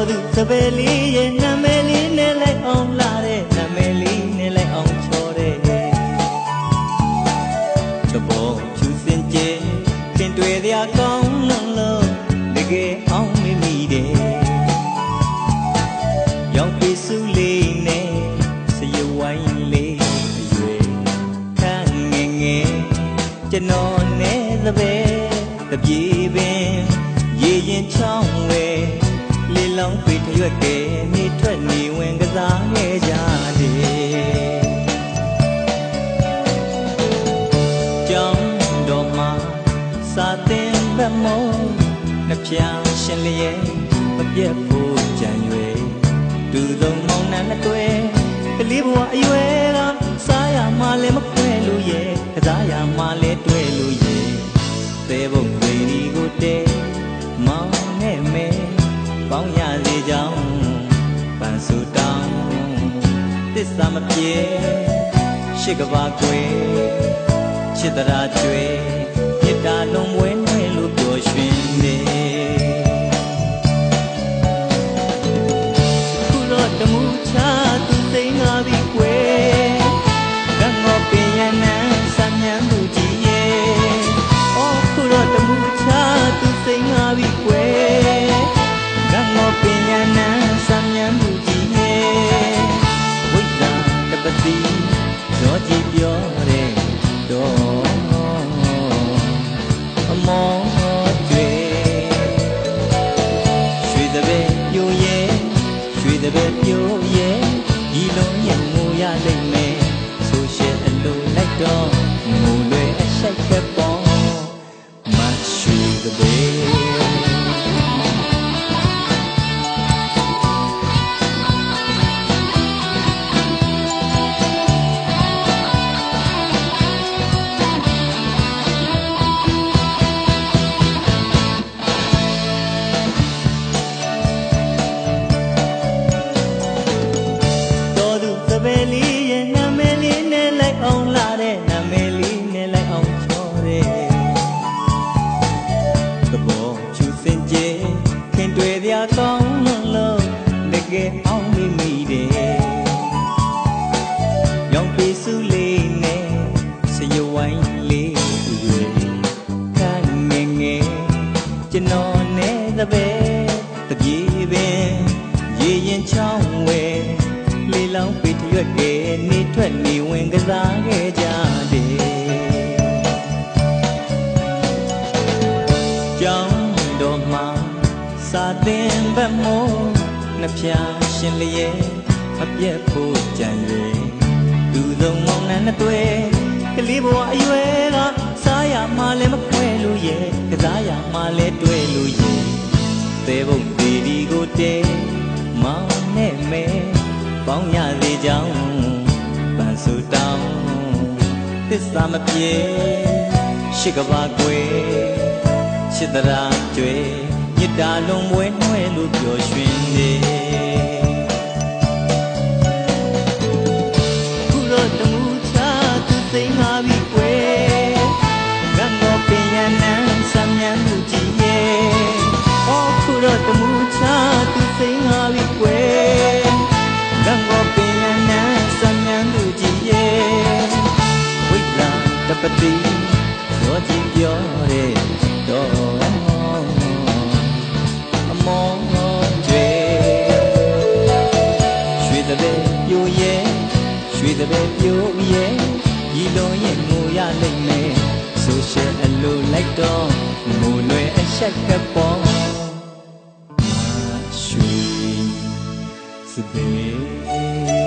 သူစပယ်လေးရဲ့နာမည်လေးနဲ့လိုက်အောင်လာတဲ့နာမည်လေးနဲ့လိုက်အောင်ချော်တဲ့တဘောဖြူစင်ကျဲခင်တွေ့ရကောင်းလို့တကယ်အောင်မိတယ်ရောင်ပြစုလေးနဲ့စရဝိုင်းလေးအရွယ်ခန့်ငယ်ငယ်ကျွန်တော်နဲ့သပဲတပြေပင်ရေရင်ချောင်းဝဲလေလောင်းပေရွက်ကဲနေထွက်နေဝင်ကစားခဲ့ကြတယ်ကြောင်းတော်မှာစာတင်ဘက်မောနှပြရှင်လျက်မပြတ်ဖို့ကြံရွယ်တူသုံးမောင်နှံနဲ့တွေ့ကလေးဘဝအရွယ်ကစားရမှလည်းမခွဲလို့ရဲ့ကစားရမှလည်းတွေ့လို့ရဲ့သဲဘုံတွေဒီကိုတဲမောင်နဲ့မဲပေါင်းရစေကြောင်းပန်းစုတောင်းသစ္စာမပြေရှိကဘာကွယ်ချစ်တရာကျွေမြစ်တာလုံးဝဲနေလို့ပျော်ရွှင်နေခုတော့တမှုချသူသိငါပြီကွယ်ကံငေါပင်ရနံစံညံသူကြီးရဲ့အော်ခုတော့တမှုချသူသိငါပြီကွယ်ကံငေါပင်ရနံစံညံသူကြီးရဲ့ဝိဇ္ဇာတပတိရောကြည့်ပြောတဲ့တော့အမောကျွေရွှေတပည့်ပြိုရဲ့ရွှေတပည့်ပြိုရဲ့ဒီလုံးရဲ့ငိုရလိမ့်မယ်ဆိုရှယ်အလိုလိုက်တော့ငိုလွယ်အရှိုက်ကပေါ်မရွှေတပည့်ကောင်းလို့တကယ်အောင်မိတယ်ရောင်ပေစုလေးနဲ့စရဝိုင်းလေးရွယ်ခန့်ငယ်ငယ်ကျွန်တော်နဲ့တပည့်တပြေပင်ရေရင်ချောင်းဝဲလေလောင်းပေရွက်ကဲနေထွက်နေဝင်ကစားခဲ့ကြတယ်ကြောင်းတော်မှာစာတင်ဘက်မောနှပြရှင်လျက်အပြက်ဖို့ကြံရွယ်လူသုံးမောင်နှံနဲ့တွေ့ကလေးဘဝအရွယ်ကစားရမှလည်းမခွဲလို့ရဲ့ကစားရမှလည်းတွေ့လို့ရဲ့သဲဘုံဒီဒီကိုတဲမောင်နဲ့မဲပေါင်းရစေကြောင်းပန်းစုတောင်းသစ္စာမပြေရှိကဘာကွယ်ချစ်တရာကျွေမြစ်တာလုံးဝဲနှွဲလို့ပျော်ရွှင်နေခုတော့တမှုချသူသိငါပြီကွယ်ကံတော်ပင်ရနံစံမြန်းသူကြီးရဲ့အော်ခုတော့တမှုချသူသိငါပြီကွယ်ကံတော်ပင်ရနံစံမြန်းသူကြီးရဲ့ဝိဇ္ဇာတပတိရောကြည့်ပြောတဲ့တော့မောကျွေရွှေတပည့်ပြိုရဲ့ရွှေတပည့်ပြိုရဲ့ဒီလုံးရဲ့ငိုရလိမ့်မယ်ဆိုရှယ်အလိုလိုက်တော့ငိုလွယ်အရှက်ကပေါ်ရွှေစပယ်